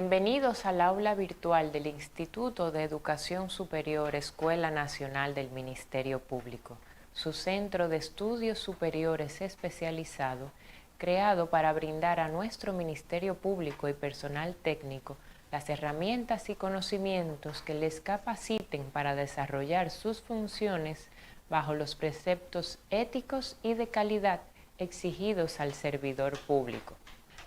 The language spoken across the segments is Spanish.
Bienvenidos al aula virtual del Instituto de Educación Superior Escuela Nacional del Ministerio Público, su centro de estudios superiores especializado, creado para brindar a nuestro Ministerio Público y personal técnico las herramientas y conocimientos que les capaciten para desarrollar sus funciones bajo los preceptos éticos y de calidad exigidos al servidor público.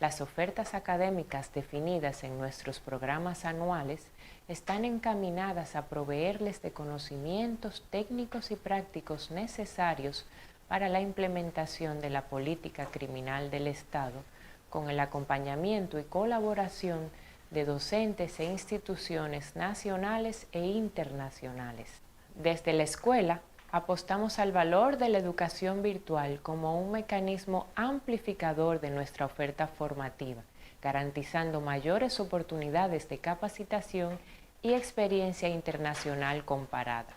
Las ofertas académicas definidas en nuestros programas anuales están encaminadas a proveerles de conocimientos técnicos y prácticos necesarios para la implementación de la política criminal del Estado, con el acompañamiento y colaboración de docentes e instituciones nacionales e internacionales. Desde la escuela, apostamos al valor de la educación virtual como un mecanismo amplificador de nuestra oferta formativa, garantizando mayores oportunidades de capacitación y experiencia internacional comparada.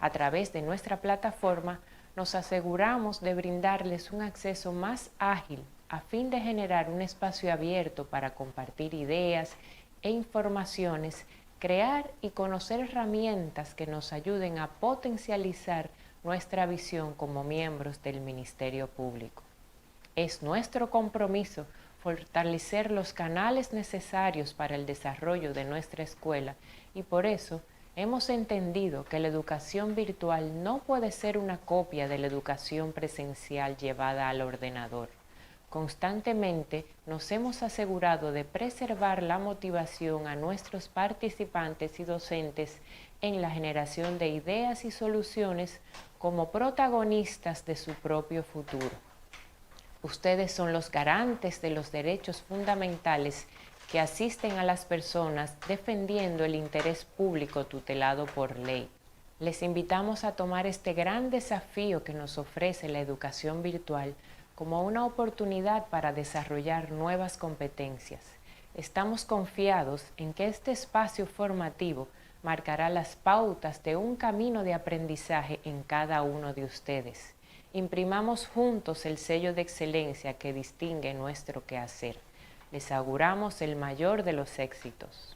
A través de nuestra plataforma, nos aseguramos de brindarles un acceso más ágil a fin de generar un espacio abierto para compartir ideas e informaciones, crear y conocer herramientas que nos ayuden a potencializar nuestra visión como miembros del Ministerio Público. Es nuestro compromiso fortalecer los canales necesarios para el desarrollo de nuestra escuela y por eso hemos entendido que la educación virtual no puede ser una copia de la educación presencial llevada al ordenador. Constantemente nos hemos asegurado de preservar la motivación a nuestros participantes y docentes en la generación de ideas y soluciones como protagonistas de su propio futuro. Ustedes son los garantes de los derechos fundamentales que asisten a las personas defendiendo el interés público tutelado por ley. Les invitamos a tomar este gran desafío que nos ofrece la educación virtual como una oportunidad para desarrollar nuevas competencias. Estamos confiados en que este espacio formativo marcará las pautas de un camino de aprendizaje en cada uno de ustedes. Imprimamos juntos el sello de excelencia que distingue nuestro quehacer. Les auguramos el mayor de los éxitos.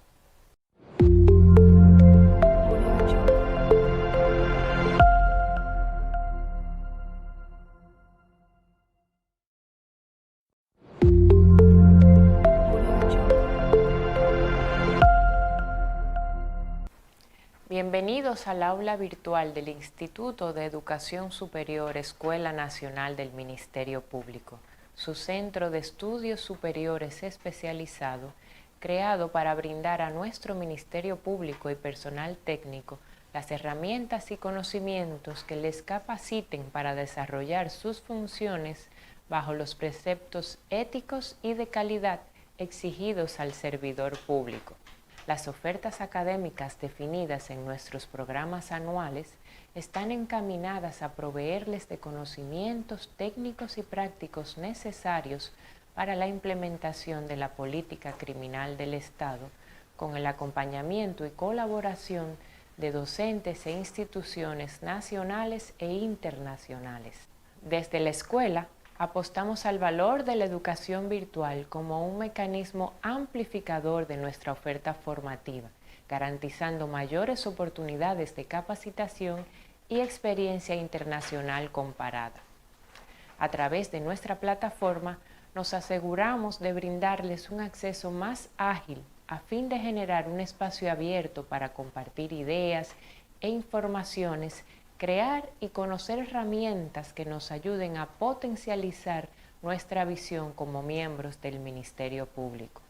Bienvenidos al aula virtual del Instituto de Educación Superior Escuela Nacional del Ministerio Público, su centro de estudios superiores especializado, creado para brindar a nuestro Ministerio Público y personal técnico las herramientas y conocimientos que les capaciten para desarrollar sus funciones bajo los preceptos éticos y de calidad exigidos al servidor público. Las ofertas académicas definidas en nuestros programas anuales están encaminadas a proveerles de conocimientos técnicos y prácticos necesarios para la implementación de la política criminal del Estado, con el acompañamiento y colaboración de docentes e instituciones nacionales e internacionales. Desde la escuela, apostamos al valor de la educación virtual como un mecanismo amplificador de nuestra oferta formativa, garantizando mayores oportunidades de capacitación y experiencia internacional comparada. A través de nuestra plataforma, nos aseguramos de brindarles un acceso más ágil a fin de generar un espacio abierto para compartir ideas e informaciones, crear y conocer herramientas que nos ayuden a potencializar nuestra visión como miembros del Ministerio Público.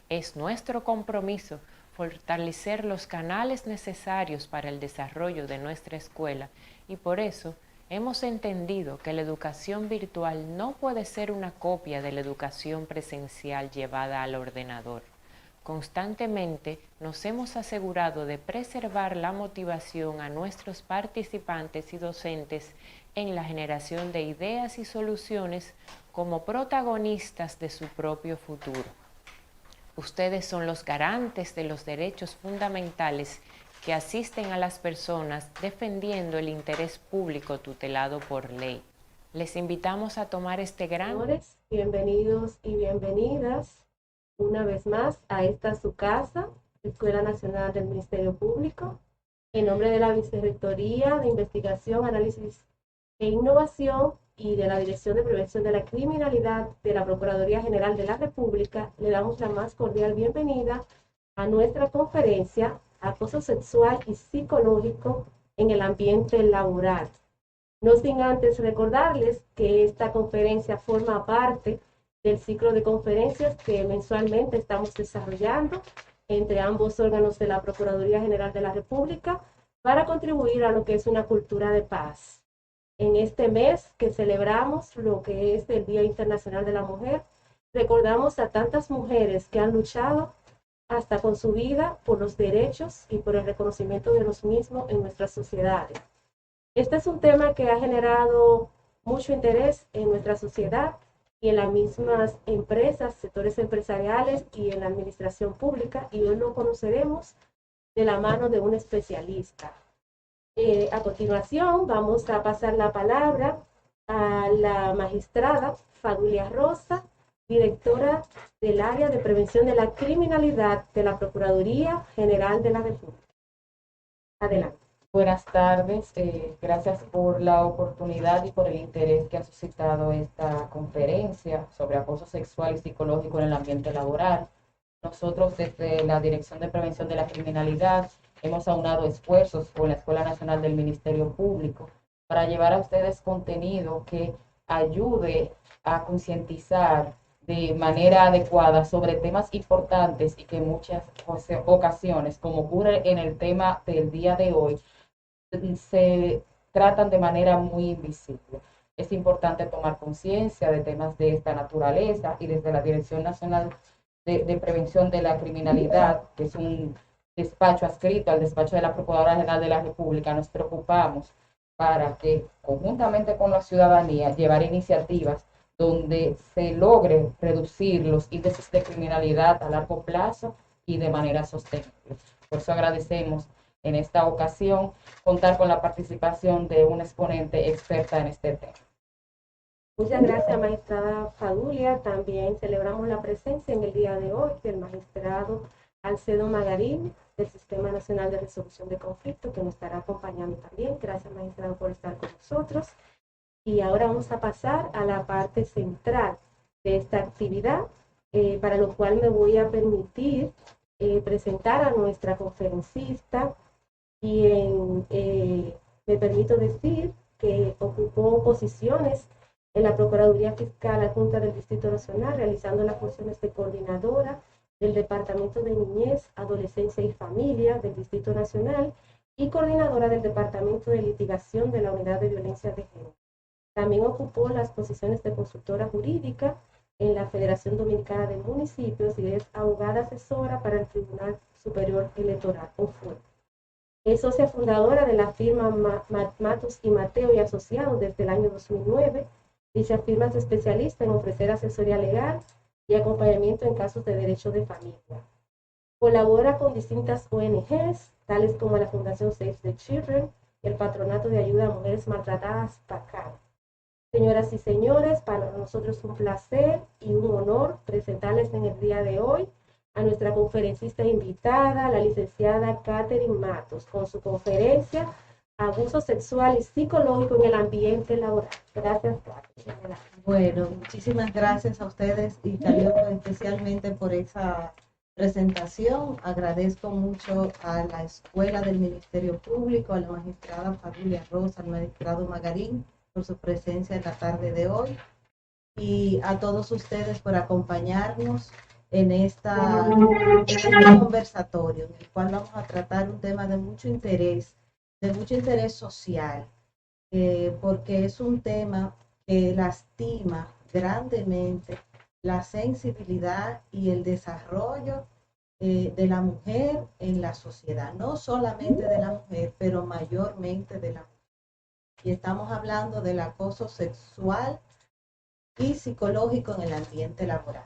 Es nuestro compromiso fortalecer los canales necesarios para el desarrollo de nuestra escuela y por eso hemos entendido que la educación virtual no puede ser una copia de la educación presencial llevada al ordenador. Constantemente nos hemos asegurado de preservar la motivación a nuestros participantes y docentes en la generación de ideas y soluciones como protagonistas de su propio futuro. Ustedes son los garantes de los derechos fundamentales que asisten a las personas defendiendo el interés público tutelado por ley. Les invitamos a tomar este gran... Bienvenidos y bienvenidas una vez más a esta su casa, Escuela Nacional del Ministerio Público, en nombre de la Vicerrectoría de Investigación, Análisis e Innovación y de la Dirección de Prevención de la Criminalidad de la Procuraduría General de la República, le damos la más cordial bienvenida a nuestra conferencia Acoso Sexual y Psicológico en el Ambiente Laboral. No sin antes recordarles que esta conferencia forma parte del ciclo de conferencias que mensualmente estamos desarrollando entre ambos órganos de la Procuraduría General de la República para contribuir a lo que es una cultura de paz. En este mes que celebramos lo que es el Día Internacional de la Mujer, recordamos a tantas mujeres que han luchado hasta con su vida por los derechos y por el reconocimiento de los mismos en nuestras sociedades. Este es un tema que ha generado mucho interés en nuestra sociedad y en las mismas empresas, sectores empresariales y en la administración pública, y hoy lo conoceremos de la mano de un especialista. A continuación vamos a pasar la palabra a la magistrada Fadulia Rosa, directora del área de prevención de la criminalidad de la Procuraduría General de la República. Adelante. Buenas tardes, gracias por la oportunidad y por el interés que ha suscitado esta conferencia sobre acoso sexual y psicológico en el ambiente laboral. Nosotros desde la Dirección de Prevención de la Criminalidad hemos aunado esfuerzos con la Escuela Nacional del Ministerio Público para llevar a ustedes contenido que ayude a concientizar de manera adecuada sobre temas importantes y que en muchas ocasiones, como ocurre en el tema del día de hoy, se tratan de manera muy invisible. Es importante tomar conciencia de temas de esta naturaleza y desde la Dirección Nacional de Prevención de la Criminalidad, que es un despacho adscrito al despacho de la Procuradora General de la República, nos preocupamos para que conjuntamente con la ciudadanía llevar iniciativas donde se logre reducir los índices de criminalidad a largo plazo y de manera sostenible. Por eso agradecemos en esta ocasión contar con la participación de una exponente experta en este tema. Muchas gracias, magistrada Fadulia. También celebramos la presencia en el día de hoy del magistrado Alcedo Magarín, del Sistema Nacional de Resolución de Conflictos, que nos estará acompañando también. Gracias, magistrado, por estar con nosotros. Y ahora vamos a pasar a la parte central de esta actividad, para lo cual me voy a permitir presentar a nuestra conferencista, quien me permito decir que ocupó posiciones en la Procuraduría Fiscal Adjunta del Distrito Nacional, realizando las funciones de coordinadora del Departamento de Niñez, Adolescencia y Familia del Distrito Nacional y coordinadora del Departamento de Litigación de la Unidad de Violencia de Género. También ocupó las posiciones de consultora jurídica en la Federación Dominicana de Municipios y es abogada asesora para el Tribunal Superior Electoral, o FUE. Es socia fundadora de la firma Matos y Mateo y Asociados desde el año 2009. Dicha firma es especialista en ofrecer asesoría legal y acompañamiento en casos de derecho de familia. Colabora con distintas ONGs, tales como la Fundación Save the Children y el Patronato de Ayuda a Mujeres Maltratadas, PACAM. Señoras y señores, para nosotros es un placer y un honor presentarles en el día de hoy a nuestra conferencista invitada, la licenciada Catherine Matos, con su conferencia Abuso Sexual y Psicológico en el Ambiente Laboral. Gracias, Catherine. Bueno, muchísimas gracias a ustedes y Caliopo especialmente por esa presentación. Agradezco mucho a la Escuela del Ministerio Público, a la magistrada Fadulia Rosa, al magistrado Magarín por su presencia en la tarde de hoy y a todos ustedes por acompañarnos en este conversatorio en el cual vamos a tratar un tema de mucho interés social, porque es un tema que lastima grandemente la sensibilidad y el desarrollo de la mujer en la sociedad, no solamente de la mujer, pero mayormente de la mujer. Y estamos hablando del acoso sexual y psicológico en el ambiente laboral.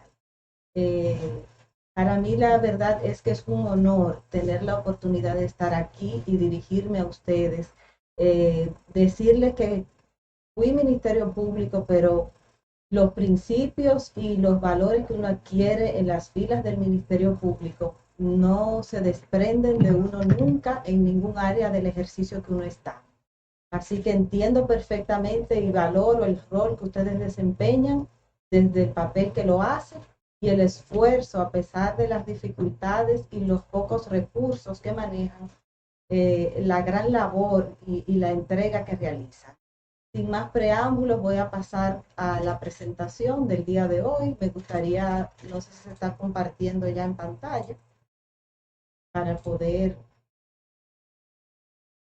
Para mí la verdad es que es un honor tener la oportunidad de estar aquí y dirigirme a ustedes, decirles que fui Ministerio Público, pero los principios y los valores que uno adquiere en las filas del Ministerio Público no se desprenden de uno nunca en ningún área del ejercicio que uno está. Así que entiendo perfectamente y valoro el rol que ustedes desempeñan desde el papel que lo hacen y el esfuerzo a pesar de las dificultades y los pocos recursos que manejan, la gran labor y la entrega que realizan. Sin más preámbulos, voy a pasar a la presentación del día de hoy. Me gustaría, no sé si se está compartiendo ya en pantalla, para poder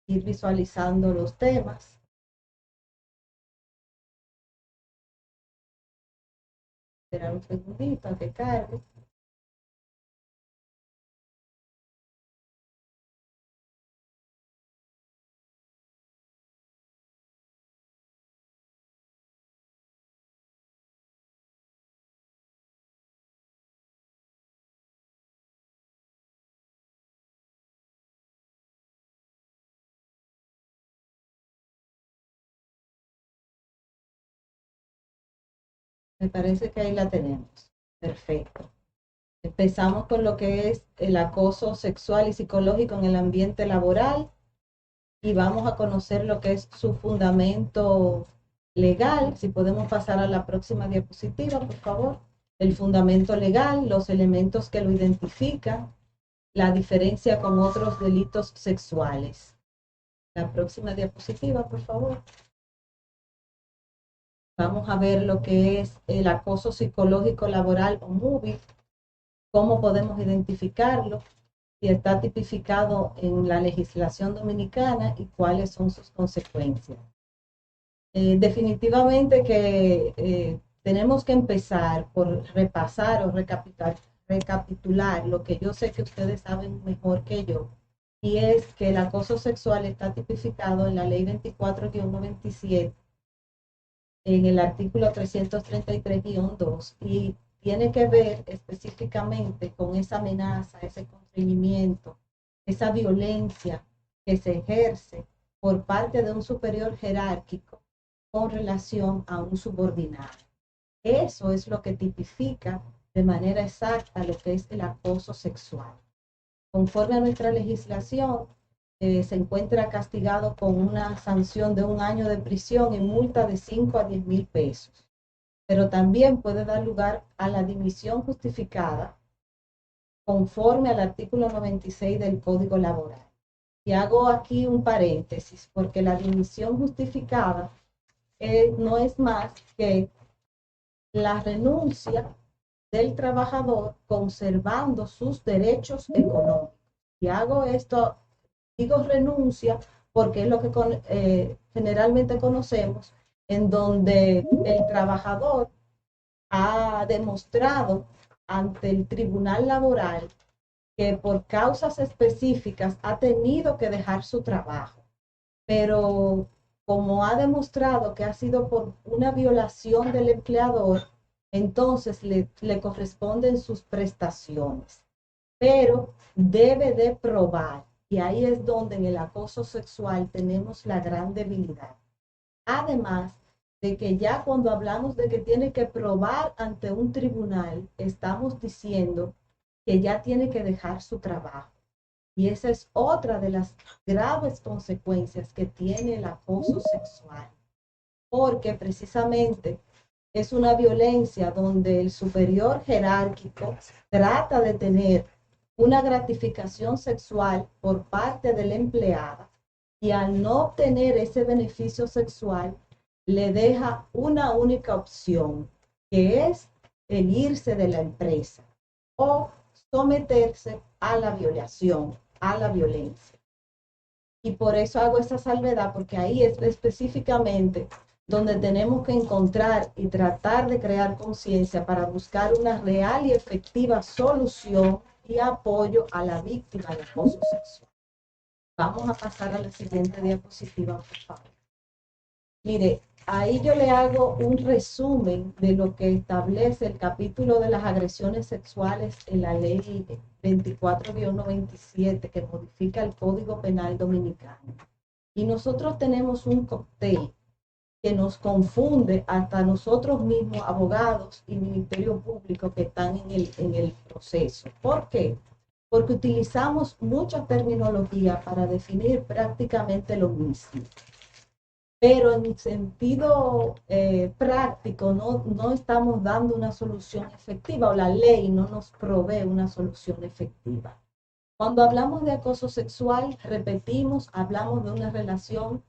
ir visualizando los temas. Esperar un segundito a que cargue. Me parece que ahí la tenemos. Perfecto. Empezamos con lo que es el acoso sexual y psicológico en el ambiente laboral y vamos a conocer lo que es su fundamento legal. Si podemos pasar a la próxima diapositiva, por favor. El fundamento legal, los elementos que lo identifican, la diferencia con otros delitos sexuales. La próxima diapositiva, por favor. Vamos a ver lo que es el acoso psicológico laboral o MUBI, cómo podemos identificarlo, si está tipificado en la legislación dominicana y cuáles son sus consecuencias. Definitivamente que tenemos que empezar por repasar o recapitular lo que yo sé que ustedes saben mejor que yo, y es que el acoso sexual está tipificado en la ley 24-97, en el artículo 333-2, y tiene que ver específicamente con esa amenaza, ese constreñimiento, esa violencia que se ejerce por parte de un superior jerárquico con relación a un subordinado. Eso es lo que tipifica de manera exacta lo que es el acoso sexual. Conforme a nuestra legislación, se encuentra castigado con una sanción de 1 año de prisión y multa de 5 a 10 mil pesos. Pero también puede dar lugar a la dimisión justificada conforme al artículo 96 del Código Laboral. Y hago aquí un paréntesis porque la dimisión justificada no es más que la renuncia del trabajador conservando sus derechos económicos. Y hago esto, digo renuncia, porque es lo que generalmente conocemos, en donde el trabajador ha demostrado ante el tribunal laboral que por causas específicas ha tenido que dejar su trabajo, pero como ha demostrado que ha sido por una violación del empleador, entonces le corresponden sus prestaciones, pero debe de probar, y ahí es donde en el acoso sexual tenemos la gran debilidad. Además de que ya cuando hablamos de que tiene que probar ante un tribunal, estamos diciendo que ya tiene que dejar su trabajo. Y esa es otra de las graves consecuencias que tiene el acoso sexual, porque precisamente es una violencia donde el superior jerárquico trata de tener una gratificación sexual por parte del empleado y al no obtener ese beneficio sexual le deja una única opción, que es el irse de la empresa o someterse a la violación, a la violencia. Y por eso hago esa salvedad, porque ahí es específicamente donde tenemos que encontrar y tratar de crear conciencia para buscar una real y efectiva solución y apoyo a la víctima de acoso sexual. Vamos a pasar a la siguiente diapositiva, por favor. Mire, ahí yo le hago un resumen de lo que establece el capítulo de las agresiones sexuales en la ley 24-97 que modifica el Código Penal Dominicano. Y nosotros tenemos un cóctel que nos confunde hasta nosotros mismos, abogados y Ministerio Público que están en el proceso. ¿Por qué? Porque utilizamos mucha terminología para definir prácticamente lo mismo. Pero en sentido práctico no estamos dando una solución efectiva, o la ley no nos provee una solución efectiva. Cuando hablamos de acoso sexual, repetimos, hablamos de una relación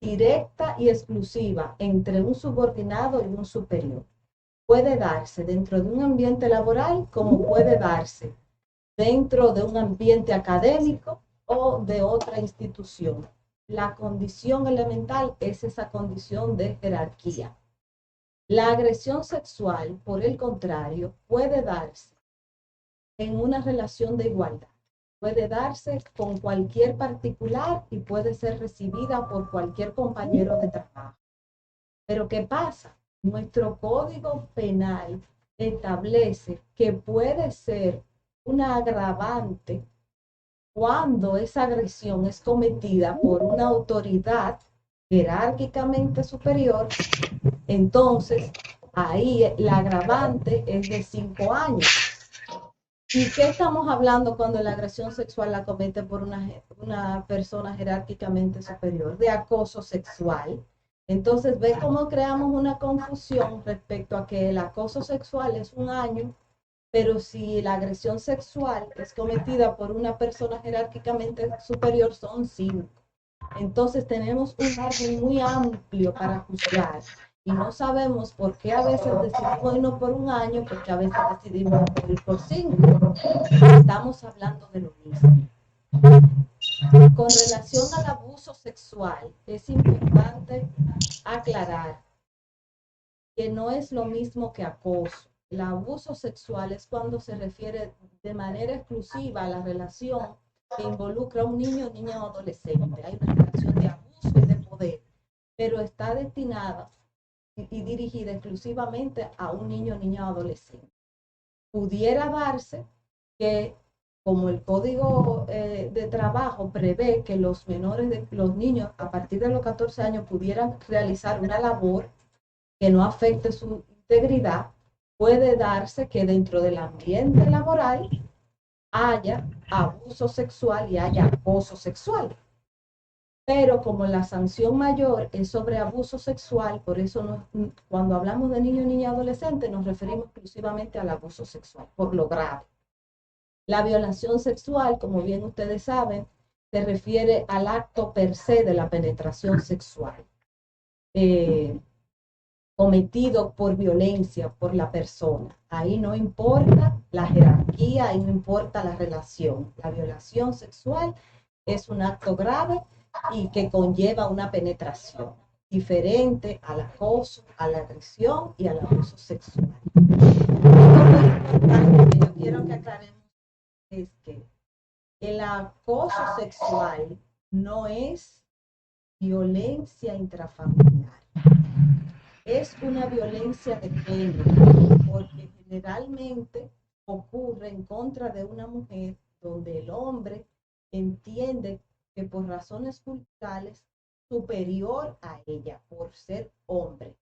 directa y exclusiva entre un subordinado y un superior. Puede darse dentro de un ambiente laboral como puede darse dentro de un ambiente académico o de otra institución. La condición elemental es esa condición de jerarquía. La agresión sexual, por el contrario, puede darse en una relación de igualdad. Puede darse con cualquier particular y puede ser recibida por cualquier compañero de trabajo. Pero ¿qué pasa? Nuestro Código Penal establece que puede ser una agravante cuando esa agresión es cometida por una autoridad jerárquicamente superior. Entonces, ahí la agravante es de 5 años. ¿Y qué estamos hablando cuando la agresión sexual la comete por una persona jerárquicamente superior? De acoso sexual. Entonces, ve cómo creamos una confusión respecto a que el acoso sexual es 1 año, pero si la agresión sexual es cometida por una persona jerárquicamente superior, son 5. Entonces, tenemos un margen muy amplio para juzgar. Y no sabemos por qué a veces decidimos irnos por 1 año, porque a veces decidimos ir por 5. Estamos hablando de lo mismo. Con relación al abuso sexual, es importante aclarar que no es lo mismo que acoso. El abuso sexual es cuando se refiere de manera exclusiva a la relación que involucra a un niño, niña o adolescente. Hay una relación de abuso y de poder, pero está destinada y dirigida exclusivamente a un niño, niña o adolescente. Pudiera darse que, como el Código de Trabajo prevé que los niños a partir de los 14 años pudieran realizar una labor que no afecte su integridad, puede darse que dentro del ambiente laboral haya abuso sexual y haya acoso sexual. Pero como la sanción mayor es sobre abuso sexual, por eso cuando hablamos de niño, niña, adolescente, nos referimos exclusivamente al abuso sexual, por lo grave. La violación sexual, como bien ustedes saben, se refiere al acto per se de la penetración sexual, cometido por violencia por la persona. Ahí no importa la jerarquía, ahí no importa la relación. La violación sexual es un acto grave y que conlleva una penetración diferente al acoso, a la agresión y al abuso sexual. Lo importante que yo quiero que aclaremos es que el acoso sexual no es violencia intrafamiliar. Es una violencia de género, porque generalmente ocurre en contra de una mujer donde el hombre entiende que por razones culturales superior a ella, por ser hombre,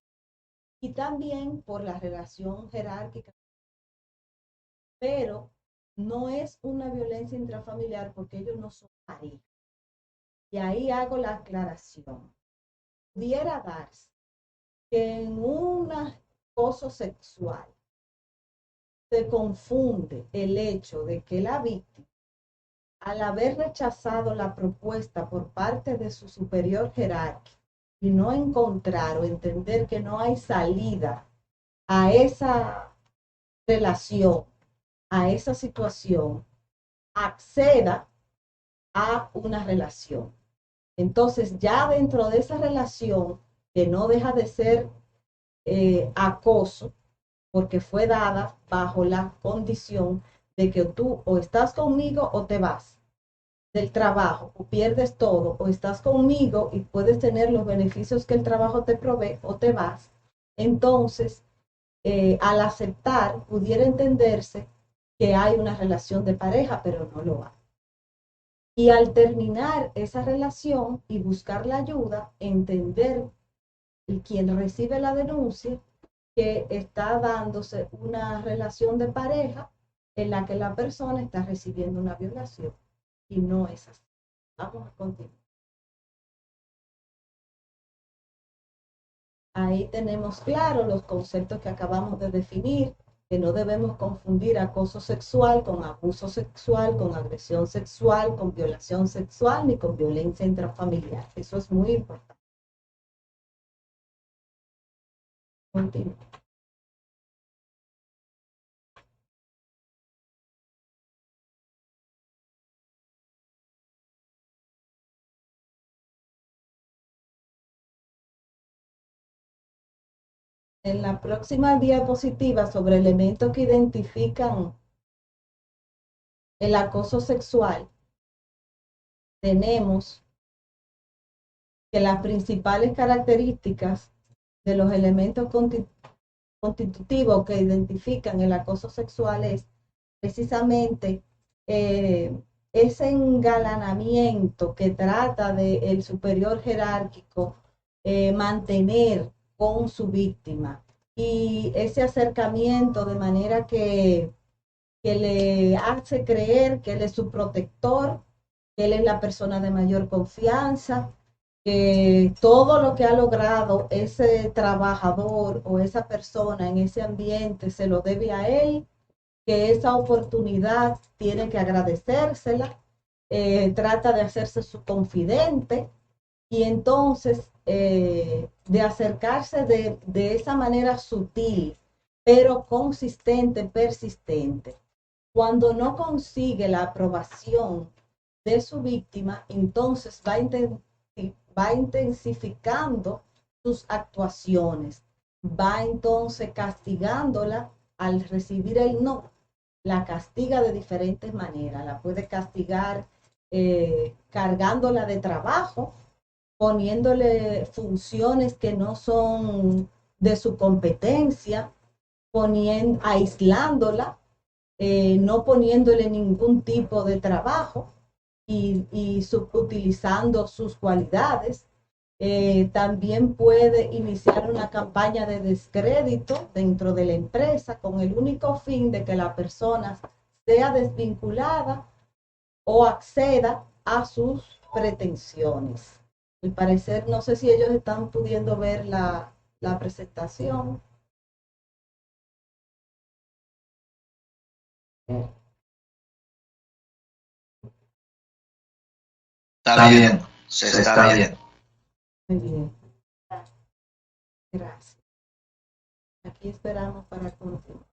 y también por la relación jerárquica. Pero no es una violencia intrafamiliar porque ellos no son pareja. Y ahí hago la aclaración. Pudiera darse que en un acoso sexual se confunde el hecho de que la víctima, al haber rechazado la propuesta por parte de su superior jerárquico y no encontrar o entender que no hay salida a esa relación, a esa situación, acceda a una relación. Entonces, ya dentro de esa relación, que no deja de ser acoso, porque fue dada bajo la condición de que tú o estás conmigo o te vas del trabajo o pierdes todo, o estás conmigo y puedes tener los beneficios que el trabajo te provee o te vas. Entonces, al aceptar, pudiera entenderse que hay una relación de pareja, pero no lo hay. Y al terminar esa relación y buscar la ayuda, entender quien recibe la denuncia que está dándose una relación de pareja en la que la persona está recibiendo una violación y no es así. Vamos a continuar. Ahí tenemos claro los conceptos que acabamos de definir, que no debemos confundir acoso sexual con abuso sexual, con agresión sexual, con violación sexual, ni con violencia intrafamiliar. Eso es muy importante. Continúo. En la próxima diapositiva sobre elementos que identifican el acoso sexual, tenemos que las principales características de los elementos constitutivos que identifican el acoso sexual es precisamente ese engalanamiento que trata del superior jerárquico mantener con su víctima y ese acercamiento de manera que le hace creer que él es su protector, que él es la persona de mayor confianza, que todo lo que ha logrado ese trabajador o esa persona en ese ambiente se lo debe a él, que esa oportunidad tiene que agradecérsela, trata de hacerse su confidente y entonces de acercarse de esa manera sutil, pero consistente, persistente. Cuando no consigue la aprobación de su víctima, entonces va intensificando sus actuaciones, va entonces castigándola al recibir el no, la castiga de diferentes maneras, la puede castigar cargándola de trabajo, poniéndole funciones que no son de su competencia, aislándola, no poniéndole ningún tipo de trabajo y utilizando sus cualidades. También puede iniciar una campaña de descrédito dentro de la empresa con el único fin de que la persona sea desvinculada o acceda a sus pretensiones. Al parecer, no sé si ellos están pudiendo ver la presentación. Está bien, se está bien. Muy bien. Gracias. Aquí esperamos para continuar.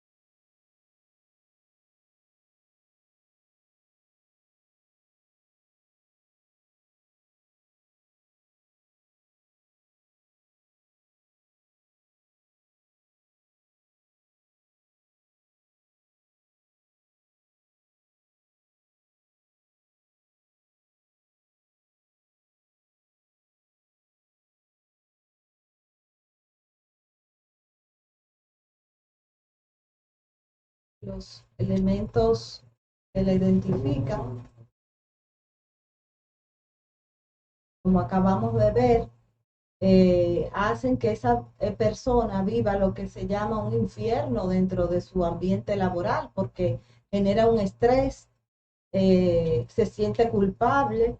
Los elementos que la identifican, como acabamos de ver, hacen que esa persona viva lo que se llama un infierno dentro de su ambiente laboral, porque genera un estrés, se siente culpable,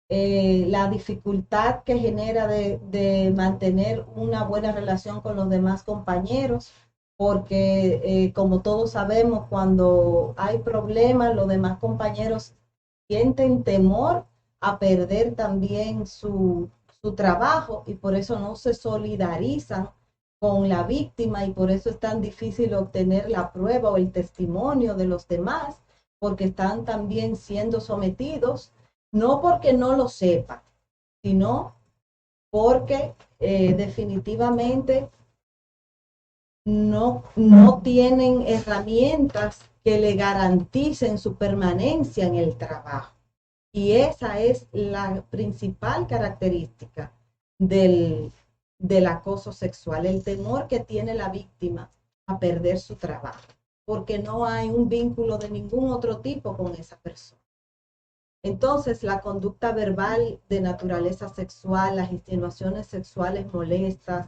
la dificultad que genera de mantener una buena relación con los demás compañeros, porque como todos sabemos, cuando hay problemas, los demás compañeros sienten temor a perder también su trabajo y por eso no se solidarizan con la víctima y por eso es tan difícil obtener la prueba o el testimonio de los demás, porque están también siendo sometidos, no porque no lo sepan, sino porque definitivamente no tienen herramientas que le garanticen su permanencia en el trabajo. Y esa es la principal característica del acoso sexual, el temor que tiene la víctima a perder su trabajo, porque no hay un vínculo de ningún otro tipo con esa persona. Entonces, la conducta verbal de naturaleza sexual, las insinuaciones sexuales molestas,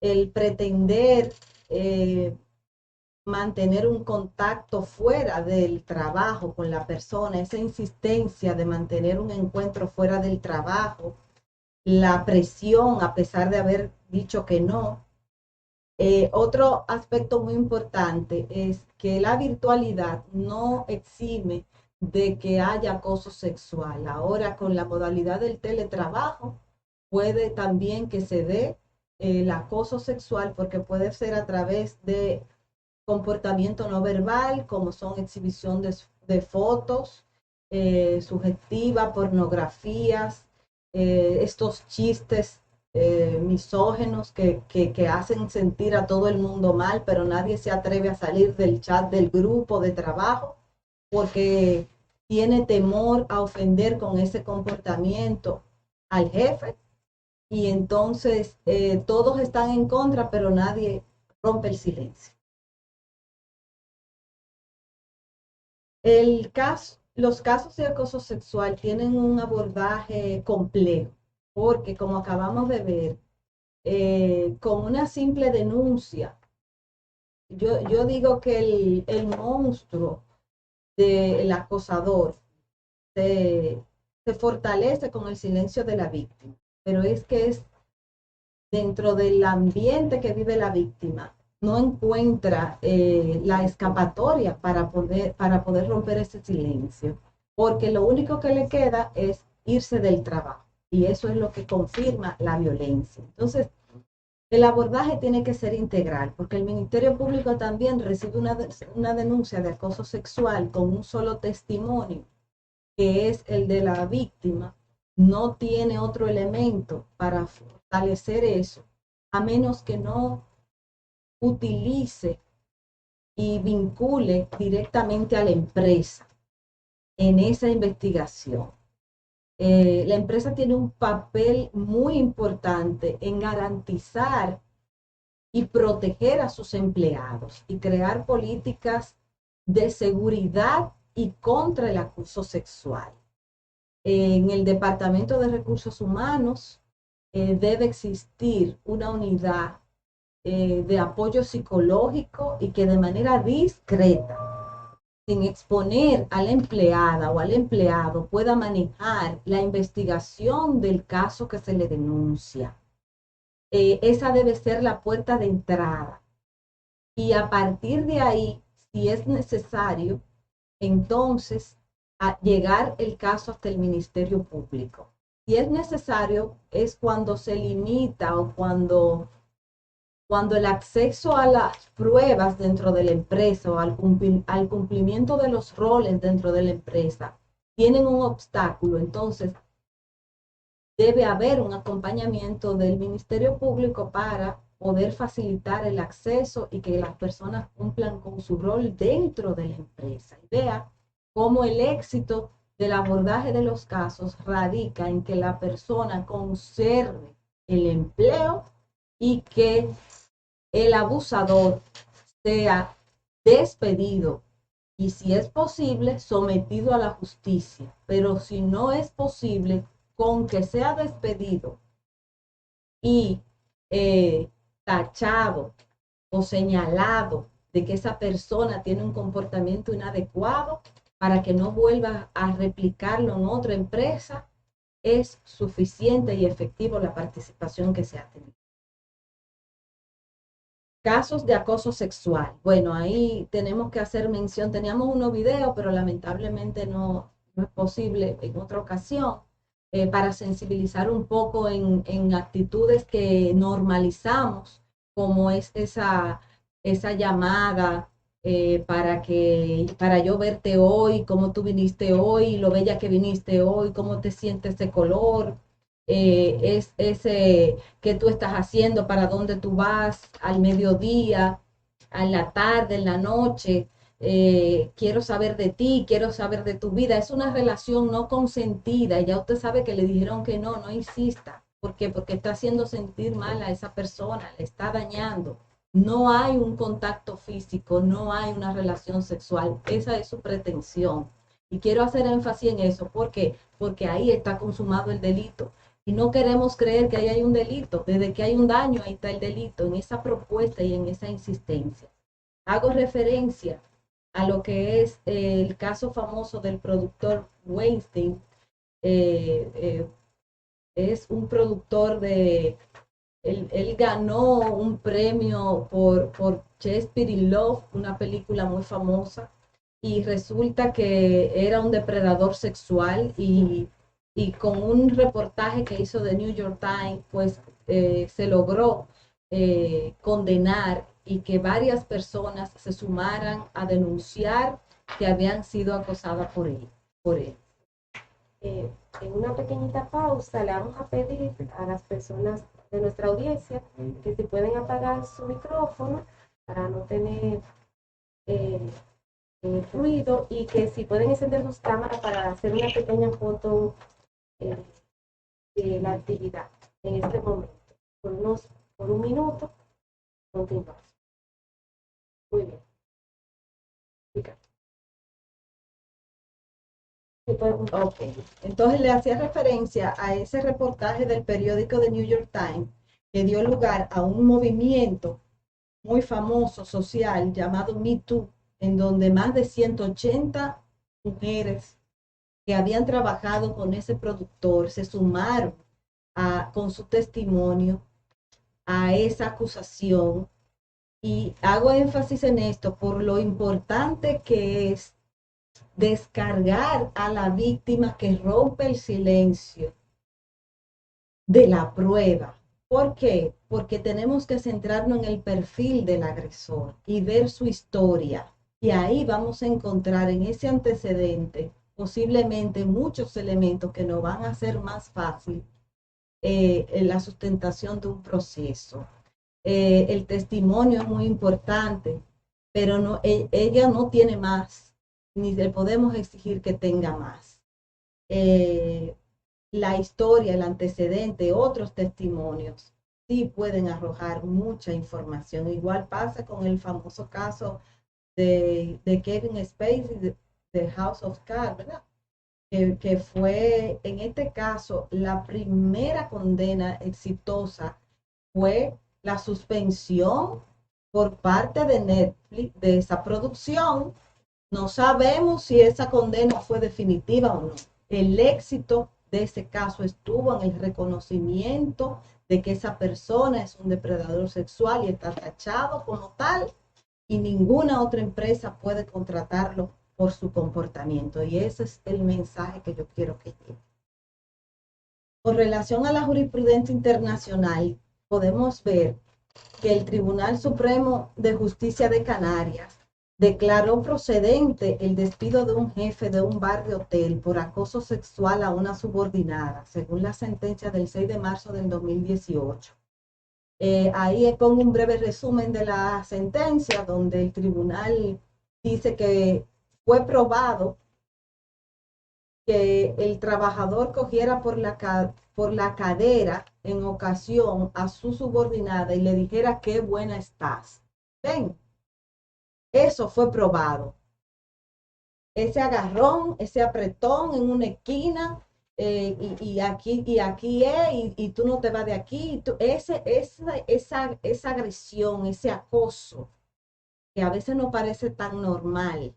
el pretender mantener un contacto fuera del trabajo con la persona, esa insistencia de mantener un encuentro fuera del trabajo, la presión a pesar de haber dicho que no. Otro aspecto muy importante es que la virtualidad no exime de que haya acoso sexual. Ahora con la modalidad del teletrabajo puede también que se dé el acoso sexual porque puede ser a través de comportamiento no verbal, como son exhibición de fotos, sugestiva, pornografías, estos chistes misógenos que hacen sentir a todo el mundo mal, pero nadie se atreve a salir del chat del grupo de trabajo porque tiene temor a ofender con ese comportamiento al jefe. Y entonces todos están en contra, pero nadie rompe el silencio. Los casos de acoso sexual tienen un abordaje complejo, porque como acabamos de ver, con una simple denuncia, yo digo que el monstruo del acosador se fortalece con el silencio de la víctima, pero es que es dentro del ambiente que vive la víctima, no encuentra la escapatoria para poder romper ese silencio, porque lo único que le queda es irse del trabajo, y eso es lo que confirma la violencia. Entonces, el abordaje tiene que ser integral, porque el Ministerio Público también recibe una denuncia de acoso sexual con un solo testimonio, que es el de la víctima. No tiene otro elemento para fortalecer eso, a menos que no utilice y vincule directamente a la empresa en esa investigación. La empresa tiene un papel muy importante en garantizar y proteger a sus empleados y crear políticas de seguridad y contra el acoso sexual. En el Departamento de Recursos Humanos debe existir una unidad de apoyo psicológico y que de manera discreta, sin exponer a la empleada o al empleado, pueda manejar la investigación del caso que se le denuncia. Esa debe ser la puerta de entrada. Y a partir de ahí, si es necesario, entonces a llegar el caso hasta el Ministerio Público. Si es necesario, es cuando se limita o cuando el acceso a las pruebas dentro de la empresa o al cumplimiento de los roles dentro de la empresa tienen un obstáculo, entonces debe haber un acompañamiento del Ministerio Público para poder facilitar el acceso y que las personas cumplan con su rol dentro de la empresa. Y vea cómo el éxito del abordaje de los casos radica en que la persona conserve el empleo y que el abusador sea despedido y, si es posible, sometido a la justicia. Pero si no es posible, con que sea despedido y tachado o señalado de que esa persona tiene un comportamiento inadecuado para que no vuelva a replicarlo en otra empresa, es suficiente y efectivo la participación que se ha tenido. Casos de acoso sexual. Bueno, ahí tenemos que hacer mención. Teníamos unos videos, pero lamentablemente no es posible en otra ocasión, para sensibilizar un poco en actitudes que normalizamos, como es esa llamada para yo verte hoy, cómo tú viniste hoy, lo bella que viniste hoy, cómo te sientes de color. Es ese que tú estás haciendo, para dónde tú vas al mediodía, a la tarde, en la noche, quiero saber de ti, quiero saber de tu vida. Es una relación no consentida y ya usted sabe que le dijeron que no insista. ¿Por qué? Porque está haciendo sentir mal a esa persona, le está dañando. No hay un contacto físico, no hay una relación sexual, esa es su pretensión. Y quiero hacer énfasis en eso. ¿Por qué? Porque ahí está consumado el delito. Y no queremos creer que ahí hay un delito. Desde que hay un daño, ahí está el delito, en esa propuesta y en esa insistencia. Hago referencia a lo que es el caso famoso del productor Weinstein. Es un productor él ganó un premio por Shakespeare in Love, una película muy famosa, y resulta que era un depredador sexual y con un reportaje que hizo de New York Times, pues se logró condenar y que varias personas se sumaran a denunciar que habían sido acosadas por él. En una pequeñita pausa le vamos a pedir a las personas de nuestra audiencia que si pueden apagar su micrófono para no tener eh, ruido y que si pueden encender sus cámaras para hacer una pequeña foto eh, de la actividad en este momento. Por un minuto, continuamos. Muy bien. Ok, entonces le hacía referencia a ese reportaje del periódico The New York Times que dio lugar a un movimiento muy famoso social llamado Me Too, en donde más de 180 mujeres que habían trabajado con ese productor se sumaron con su testimonio a esa acusación. Y hago énfasis en esto por lo importante que es descargar a la víctima que rompe el silencio de la prueba. ¿Por qué? Porque tenemos que centrarnos en el perfil del agresor y ver su historia. Y ahí vamos a encontrar en ese antecedente posiblemente muchos elementos que nos van a hacer más fácil la sustentación de un proceso. El testimonio es muy importante, pero no, ella no tiene más, ni le podemos exigir que tenga más. La historia, el antecedente, otros testimonios, sí pueden arrojar mucha información. Igual pasa con el famoso caso de Kevin Spacey, de House of Cards, ¿verdad? Que fue, en este caso, la primera condena exitosa fue la suspensión por parte de Netflix de esa producción. No sabemos si esa condena fue definitiva o no. El éxito de ese caso estuvo en el reconocimiento de que esa persona es un depredador sexual y está tachado como tal, y ninguna otra empresa puede contratarlo por su comportamiento. Y ese es el mensaje que yo quiero que llegue. Con relación a la jurisprudencia internacional, podemos ver que el Tribunal Supremo de Justicia de Canarias declaró procedente el despido de un jefe de un bar de hotel por acoso sexual a una subordinada, según la sentencia del 6 de marzo del 2018. Ahí pongo un breve resumen de la sentencia, donde el tribunal dice que fue probado que el trabajador cogiera por la cadera en ocasión a su subordinada y le dijera qué buena estás. ¿Ven? Eso fue probado. Ese agarrón, ese apretón en una esquina, y aquí es, y tú no te vas de aquí. Esa agresión, ese acoso, que a veces nos parece tan normal,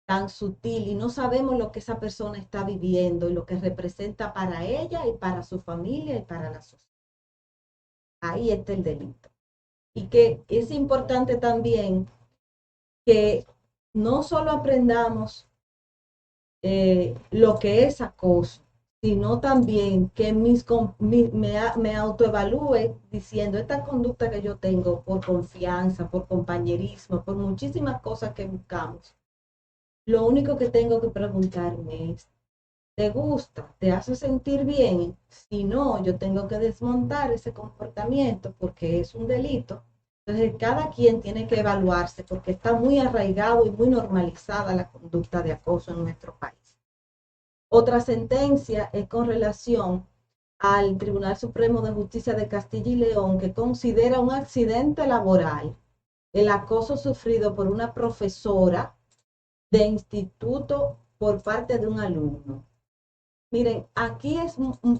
tan sutil, y no sabemos lo que esa persona está viviendo y lo que representa para ella y para su familia y para la sociedad. Ahí está el delito. Y que es importante también que no solo aprendamos lo que es acoso, sino también que me autoevalúe diciendo esta conducta que yo tengo por confianza, por compañerismo, por muchísimas cosas que buscamos. Lo único que tengo que preguntarme es, ¿te gusta? ¿Te hace sentir bien? Si no, yo tengo que desmontar ese comportamiento porque es un delito. Entonces, cada quien tiene que evaluarse porque está muy arraigado y muy normalizada la conducta de acoso en nuestro país. Otra sentencia es con relación al Tribunal Supremo de Justicia de Castilla y León, que considera un accidente laboral el acoso sufrido por una profesora de instituto por parte de un alumno. Miren, aquí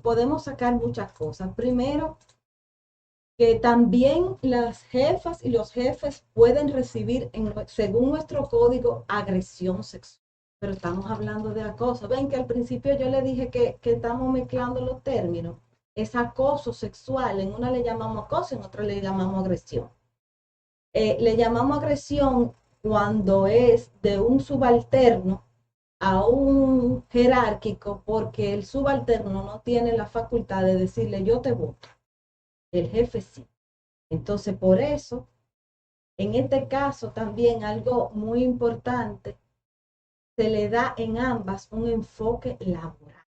podemos sacar muchas cosas. Primero, que también las jefas y los jefes pueden recibir, según nuestro código, agresión sexual. Pero estamos hablando de acoso. Ven que al principio yo le dije que estamos mezclando los términos. Es acoso sexual. En una le llamamos acoso, en otra le llamamos agresión. Le llamamos agresión cuando es de un subalterno a un jerárquico, porque el subalterno no tiene la facultad de decirle yo te voto. El jefe sí. Entonces, por eso, en este caso también algo muy importante, se le da en ambas un enfoque laboral.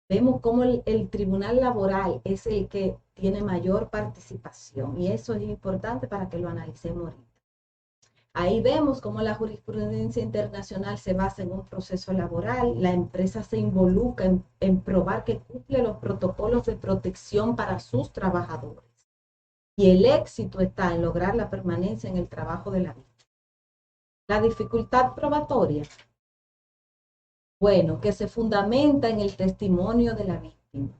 Vemos cómo el tribunal laboral es el que tiene mayor participación y eso es importante para que lo analicemos ahorita. Ahí vemos cómo la jurisprudencia internacional se basa en un proceso laboral, la empresa se involucra en probar que cumple los protocolos de protección para sus trabajadores. Y el éxito está en lograr la permanencia en el trabajo de la víctima. La dificultad probatoria, bueno, que se fundamenta en el testimonio de la víctima.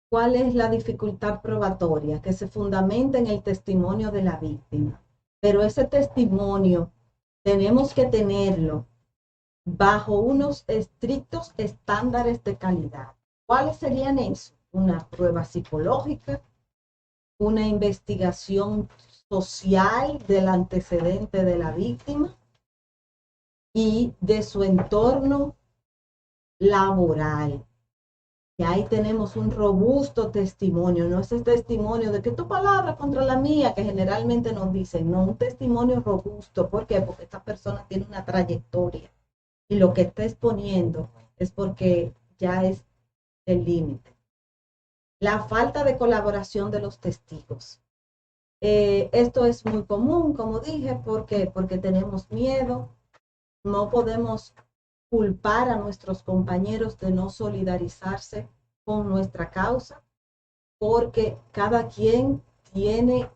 ¿Cuál es la dificultad probatoria? Que se fundamenta en el testimonio de la víctima. Pero ese testimonio tenemos que tenerlo bajo unos estrictos estándares de calidad. ¿Cuáles serían esos? Una prueba psicológica, una investigación social del antecedente de la víctima y de su entorno laboral. Y ahí tenemos un robusto testimonio, no es el testimonio de que tu palabra contra la mía, que generalmente nos dicen, no, un testimonio robusto. ¿Por qué? Porque esta persona tiene una trayectoria y lo que está exponiendo es porque ya es el límite. La falta de colaboración de los testigos. Esto es muy común, como dije, porque tenemos miedo, no podemos culpar a nuestros compañeros de no solidarizarse con nuestra causa, porque cada quien tiene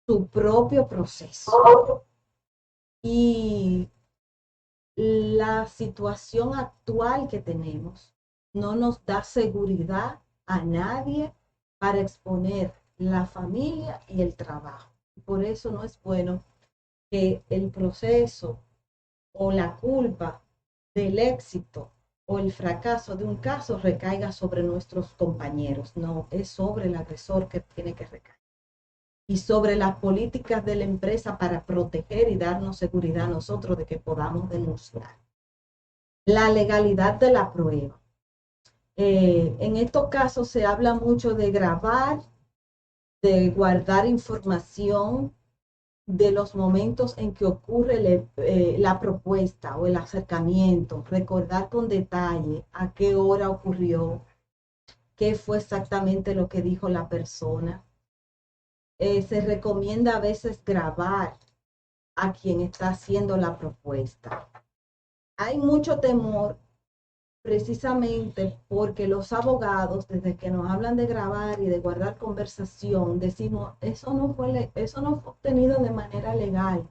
su propio proceso. Y la situación actual que tenemos no nos da seguridad a nadie para exponer la familia y el trabajo. Por eso no es bueno que el proceso o la culpa del éxito o el fracaso de un caso recaiga sobre nuestros compañeros. No, es sobre el agresor que tiene que recaer. Y sobre las políticas de la empresa para proteger y darnos seguridad a nosotros de que podamos denunciar. La legalidad de la prueba. En estos casos se habla mucho de grabar, de guardar información de los momentos en que ocurre la propuesta o el acercamiento, recordar con detalle a qué hora ocurrió, qué fue exactamente lo que dijo la persona. Se recomienda a veces grabar a quien está haciendo la propuesta. Hay mucho temor precisamente porque los abogados, desde que nos hablan de grabar y de guardar conversación, decimos, eso no fue obtenido de manera legal.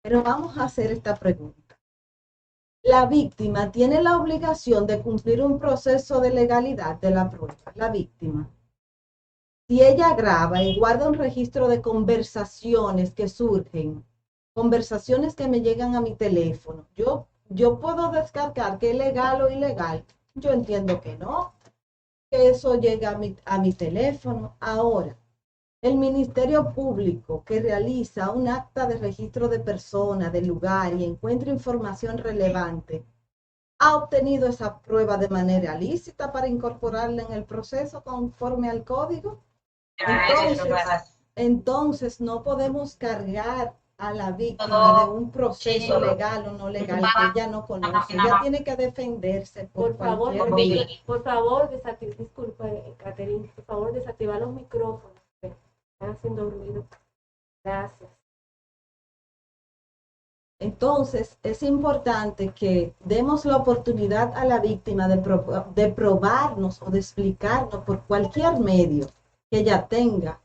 Pero vamos a hacer esta pregunta. La víctima tiene la obligación de cumplir un proceso de legalidad de la prueba. La víctima. Si ella graba y guarda un registro de conversaciones que surgen, conversaciones que me llegan a mi teléfono, yo puedo descargar que es legal o ilegal. Yo entiendo que no, que eso llega a mi teléfono. Ahora, el Ministerio Público que realiza un acta de registro de persona, del lugar y encuentra información relevante, ¿ha obtenido esa prueba de manera lícita para incorporarla en el proceso conforme al código? Entonces no podemos cargar a la víctima de un proceso legal o no legal que ella no conoce. Ella tiene que defenderse por favor, disculpe, Catherine, por favor, desactivar los micrófonos. Están haciendo ruido. Gracias. Entonces, es importante que demos la oportunidad a la víctima de probarnos o de explicarnos por cualquier medio que ella tenga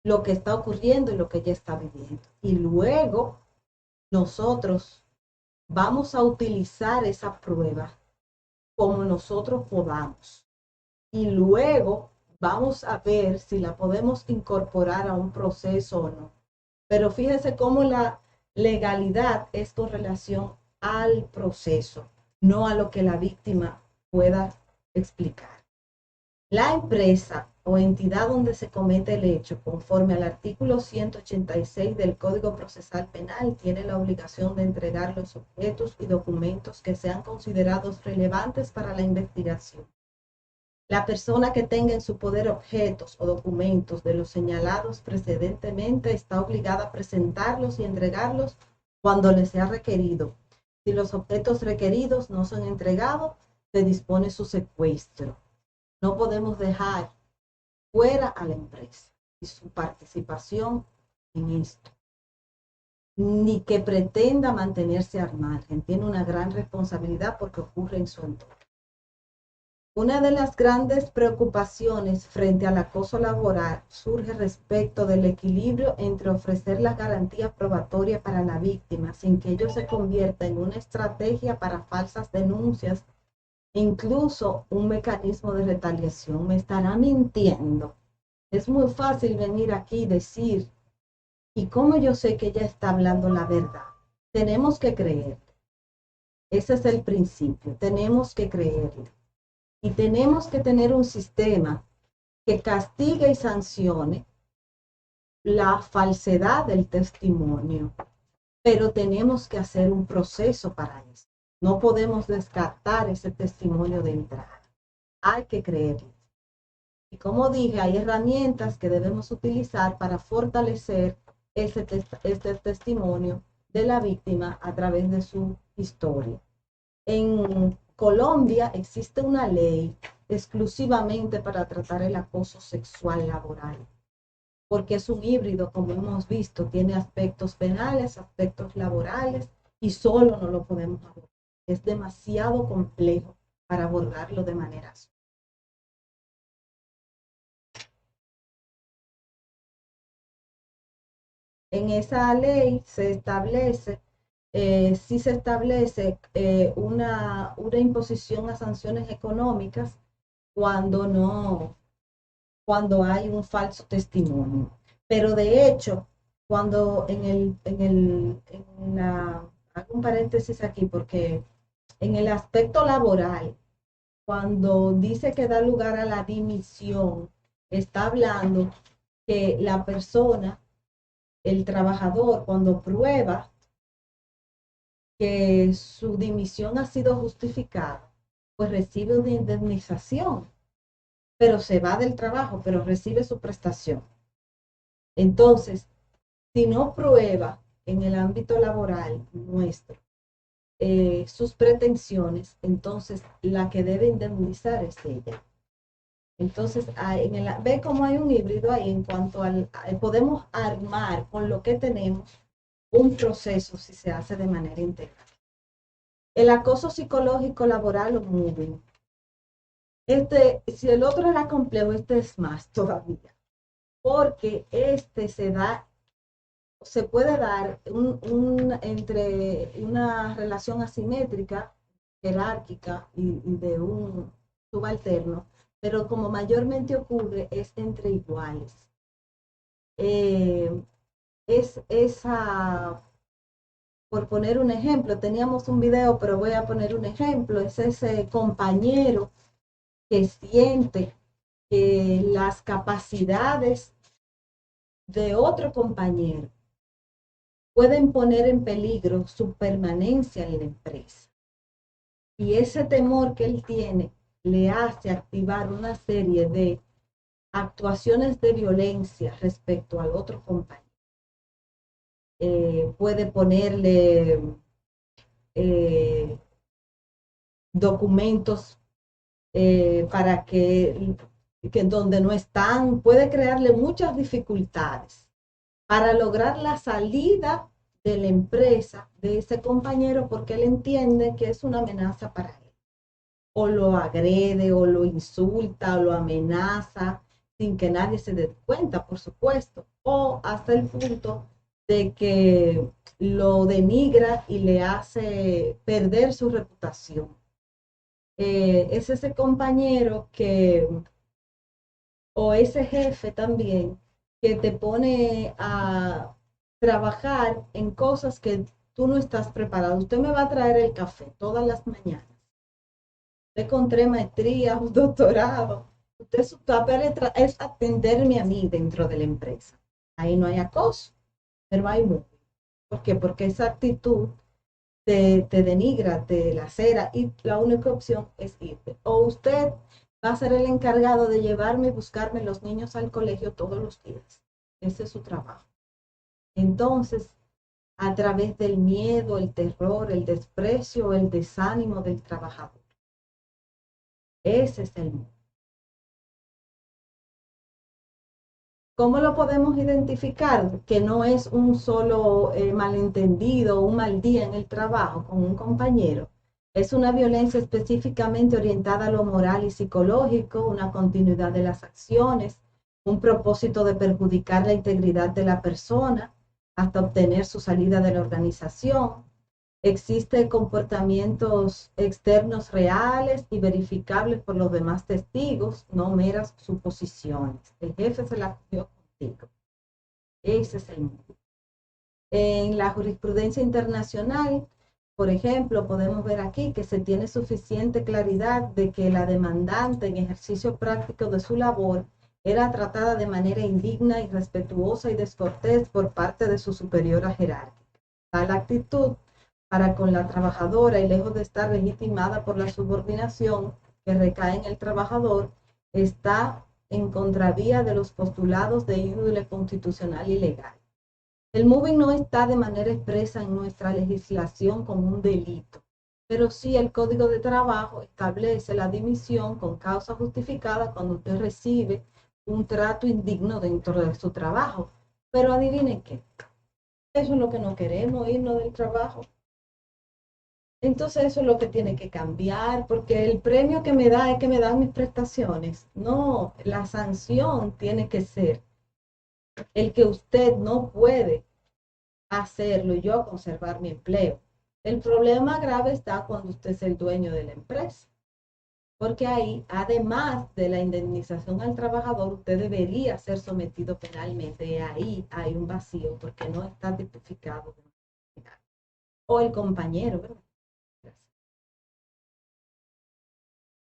lo que está ocurriendo y lo que ella está viviendo. Y luego nosotros vamos a utilizar esa prueba como nosotros podamos. Y luego vamos a ver si la podemos incorporar a un proceso o no. Pero fíjense cómo la legalidad es con relación al proceso, no a lo que la víctima pueda explicar. La empresa o entidad donde se comete el hecho, conforme al artículo 186 del Código Procesal Penal, tiene la obligación de entregar los objetos y documentos que sean considerados relevantes para la investigación. La persona que tenga en su poder objetos o documentos de los señalados precedentemente está obligada a presentarlos y entregarlos cuando le sea requerido. Si los objetos requeridos no son entregados, se dispone su secuestro. No podemos dejar fuera a la empresa y su participación en esto, ni que pretenda mantenerse al margen. Tiene una gran responsabilidad porque ocurre en su entorno. Una de las grandes preocupaciones frente al acoso laboral surge respecto del equilibrio entre ofrecer la garantía probatoria para la víctima sin que ello se convierta en una estrategia para falsas denuncias, incluso un mecanismo de retaliación. Me estará mintiendo. Es muy fácil venir aquí y decir, ¿y cómo yo sé que ella está hablando la verdad? Tenemos que creerle. Ese es el principio. Tenemos que creerle. Y tenemos que tener un sistema que castigue y sancione la falsedad del testimonio. Pero tenemos que hacer un proceso para eso. No podemos descartar ese testimonio de entrada. Hay que creerlo. Y como dije, hay herramientas que debemos utilizar para fortalecer este testimonio de la víctima a través de su historia. En Colombia existe una ley exclusivamente para tratar el acoso sexual laboral, porque es un híbrido, como hemos visto, tiene aspectos penales, aspectos laborales, y solo no lo podemos abordar. Es demasiado complejo para abordarlo de manera sola. En esa ley se establece, sí se establece una imposición a sanciones económicas cuando hay un falso testimonio. Pero de hecho, cuando hago un paréntesis aquí, porque en el aspecto laboral, cuando dice que da lugar a la dimisión, está hablando que la persona, el trabajador, cuando prueba que su dimisión ha sido justificada, pues recibe una indemnización, pero se va del trabajo, pero recibe su prestación. Entonces, si no prueba en el ámbito laboral nuestro sus pretensiones, entonces la que debe indemnizar es ella. Entonces, ve cómo hay un híbrido ahí en cuanto podemos armar con lo que tenemos un proceso si se hace de manera integral. El acoso psicológico laboral o moving. Si el otro era complejo, este es más todavía, porque se puede dar entre una relación asimétrica, jerárquica y de un subalterno, pero como mayormente ocurre es entre iguales. Por poner un ejemplo, teníamos un video, pero voy a poner un ejemplo, es ese compañero que siente que las capacidades de otro compañero pueden poner en peligro su permanencia en la empresa. Y ese temor que él tiene le hace activar una serie de actuaciones de violencia respecto al otro compañero. Puede ponerle documentos para que donde no están, puede crearle muchas dificultades para lograr la salida de la empresa de ese compañero, porque él entiende que es una amenaza para él. O lo agrede, o lo insulta, o lo amenaza, sin que nadie se dé cuenta, por supuesto, o hasta el punto de que lo denigra y le hace perder su reputación. Es ese compañero que, o ese jefe también, que te pone a trabajar en cosas que tú no estás preparado. Usted me va a traer el café todas las mañanas. Usted con 3 maestrías, un doctorado. Usted su papel es atenderme a mí dentro de la empresa. Ahí no hay acoso, pero hay mucho. ¿Por qué? Porque esa actitud te denigra, te lacera y la única opción es irte. O usted va a ser el encargado de llevarme y buscarme los niños al colegio todos los días. Ese es su trabajo. Entonces, a través del miedo, el terror, el desprecio, el desánimo del trabajador. Ese es el mundo. ¿Cómo lo podemos identificar? Que no es un solo malentendido o un mal día en el trabajo con un compañero. Es una violencia específicamente orientada a lo moral y psicológico, una continuidad de las acciones, un propósito de perjudicar la integridad de la persona hasta obtener su salida de la organización. Existen comportamientos externos reales y verificables por los demás testigos, no meras suposiciones. El jefe se la cogió contigo. Ese es el mundo. En la jurisprudencia internacional, por ejemplo, podemos ver aquí que se tiene suficiente claridad de que la demandante en ejercicio práctico de su labor era tratada de manera indigna, irrespetuosa y descortés por parte de su superiora jerárquica. Tal actitud para con la trabajadora y lejos de estar legitimada por la subordinación que recae en el trabajador, está en contravía de los postulados de índole constitucional y legal. El moving no está de manera expresa en nuestra legislación como un delito, pero sí el Código de Trabajo establece la dimisión con causa justificada cuando usted recibe un trato indigno dentro de su trabajo. Pero adivinen qué, eso es lo que no queremos, irnos del trabajo. Entonces eso es lo que tiene que cambiar, porque el premio que me da es que me dan mis prestaciones. No, la sanción tiene que ser el que usted no puede hacerlo y yo conservar mi empleo. El problema grave está cuando usted es el dueño de la empresa, porque ahí, además de la indemnización al trabajador, usted debería ser sometido penalmente y ahí hay un vacío porque no está tipificado. O el compañero, ¿verdad?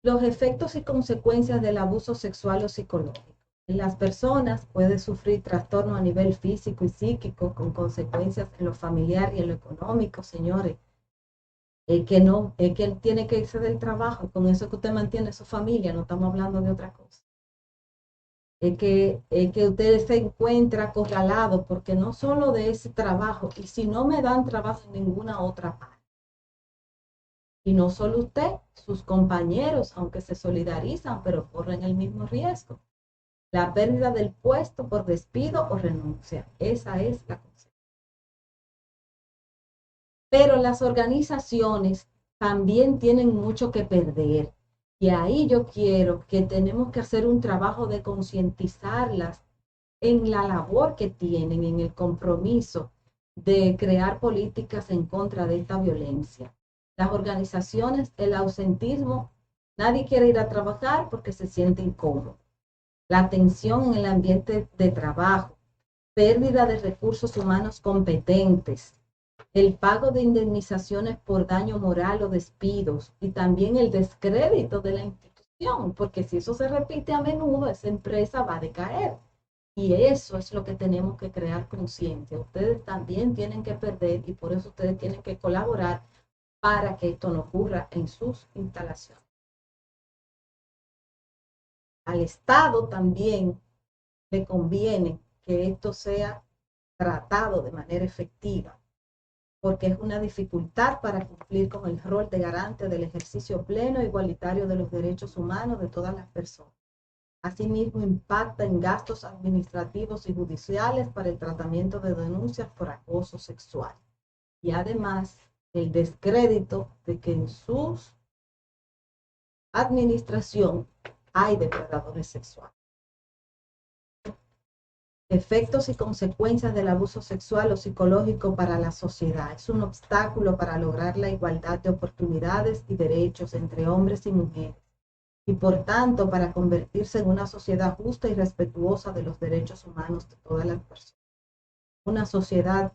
Los efectos y consecuencias del abuso sexual o psicológico. En las personas puede sufrir trastorno a nivel físico y psíquico con consecuencias en lo familiar y en lo económico, señores. Que tiene que irse del trabajo, con eso que usted mantiene su familia, no estamos hablando de otra cosa. Que usted se encuentra acorralado porque no solo de ese trabajo, y si no me dan trabajo en ninguna otra parte. Y no solo usted, sus compañeros, aunque se solidarizan, pero corren el mismo riesgo. La pérdida del puesto por despido o renuncia. Esa es la consecuencia. Pero las organizaciones también tienen mucho que perder. Y ahí yo quiero que tenemos que hacer un trabajo de concientizarlas en la labor que tienen, en el compromiso de crear políticas en contra de esta violencia. Las organizaciones, el ausentismo, nadie quiere ir a trabajar porque se siente incómodo. La tensión en el ambiente de trabajo, pérdida de recursos humanos competentes, el pago de indemnizaciones por daño moral o despidos y también el descrédito de la institución, porque si eso se repite a menudo, esa empresa va a decaer. Y eso es lo que tenemos que crear conciencia. Ustedes también tienen que perder y por eso ustedes tienen que colaborar para que esto no ocurra en sus instalaciones. Al Estado también le conviene que esto sea tratado de manera efectiva, porque es una dificultad para cumplir con el rol de garante del ejercicio pleno e igualitario de los derechos humanos de todas las personas. Asimismo, impacta en gastos administrativos y judiciales para el tratamiento de denuncias por acoso sexual. Y además, el descrédito de que en su administración hay depredadores sexuales. efectos y consecuencias del abuso sexual o psicológico para la sociedad. Es un obstáculo para lograr la igualdad de oportunidades y derechos entre hombres y mujeres, y por tanto para convertirse en una sociedad justa y respetuosa de los derechos humanos de todas las personas. Una sociedad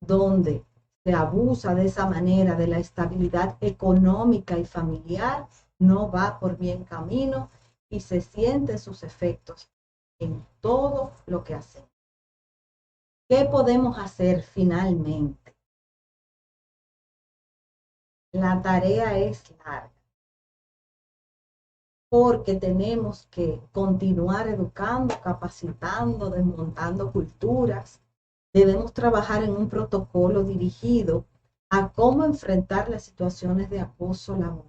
donde se abusa de esa manera de la estabilidad económica y familiar no va por bien camino y se sienten sus efectos en todo lo que hacemos. ¿Qué podemos hacer finalmente? La tarea es larga, porque tenemos que continuar educando, capacitando, desmontando culturas. Debemos trabajar en un protocolo dirigido a cómo enfrentar las situaciones de acoso laboral.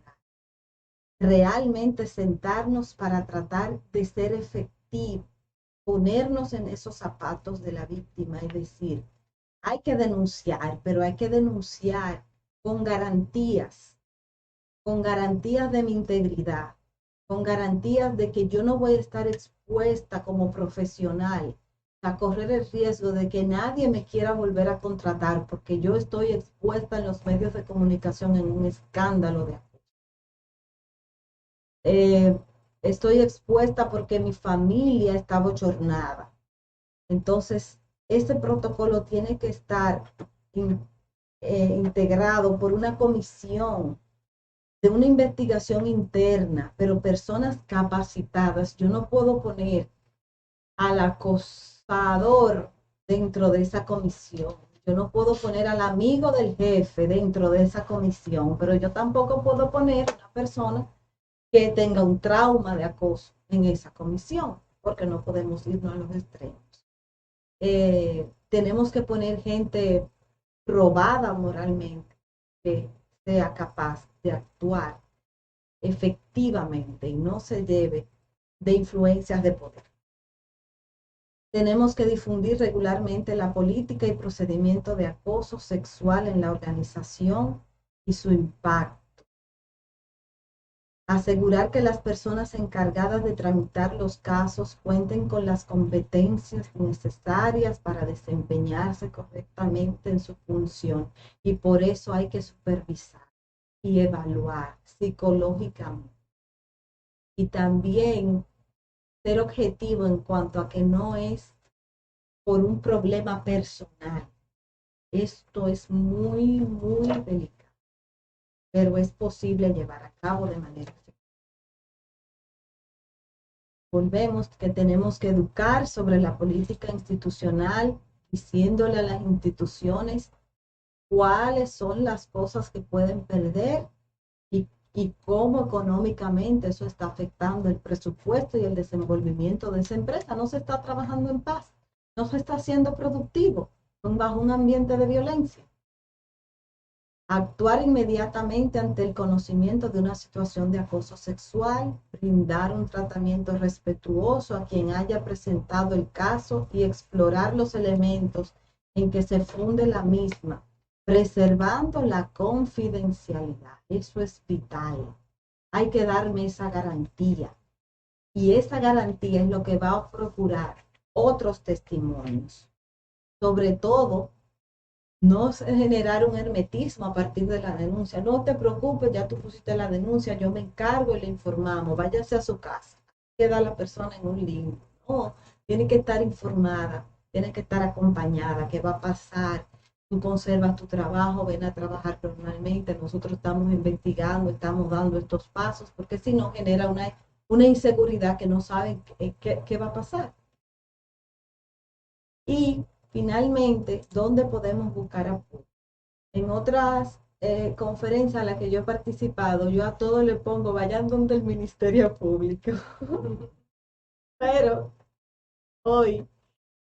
Realmente sentarnos para tratar de ser efectivos, ponernos en esos zapatos de la víctima y decir, hay que denunciar, pero hay que denunciar con garantías de mi integridad, con garantías de que yo no voy a estar expuesta como profesional a correr el riesgo de que nadie me quiera volver a contratar porque yo estoy expuesta en los medios de comunicación en un escándalo de acoso. Estoy expuesta porque mi familia está bochornada. Entonces, este protocolo tiene que estar integrado por una comisión de una investigación interna, pero personas capacitadas. Yo no puedo poner al acosador dentro de esa comisión. Yo no puedo poner al amigo del jefe dentro de esa comisión, pero yo tampoco puedo poner a una persona que tenga un trauma de acoso en esa comisión, porque no podemos irnos a los extremos. Tenemos que poner gente probada moralmente, que sea capaz de actuar efectivamente y no se lleve de influencias de poder. Tenemos que difundir regularmente la política y procedimiento de acoso sexual en la organización y su impacto. Asegurar que las personas encargadas de tramitar los casos cuenten con las competencias necesarias para desempeñarse correctamente en su función. Y por eso hay que supervisar y evaluar psicológicamente. Y también ser objetivo en cuanto a que no es por un problema personal. Esto es muy, muy delicado, pero es posible llevar a cabo de manera efectiva. Volvemos que tenemos que educar sobre la política institucional, diciéndole a las instituciones cuáles son las cosas que pueden perder y cómo económicamente eso está afectando el presupuesto y el desenvolvimiento de esa empresa. No se está trabajando en paz, no se está siendo productivo bajo un ambiente de violencia. Actuar inmediatamente ante el conocimiento de una situación de acoso sexual, brindar un tratamiento respetuoso a quien haya presentado el caso y explorar los elementos en que se funde la misma, preservando la confidencialidad. Eso es vital. Hay que darme esa garantía. Y esa garantía es lo que va a procurar otros testimonios. Sobre todo, no generar un hermetismo a partir de la denuncia. No te preocupes, ya tú pusiste la denuncia, yo me encargo y le informamos. Váyase a su casa. Queda la persona en un limbo. No, tiene que estar informada, tiene que estar acompañada. ¿Qué va a pasar? Tú conservas tu trabajo, ven a trabajar normalmente. Nosotros estamos investigando, estamos dando estos pasos, porque si no genera una inseguridad que no saben qué va a pasar. Y finalmente, ¿dónde podemos buscar apoyo? En otras conferencias a las que yo he participado, yo a todos le pongo, vayan donde el Ministerio Público. Pero hoy,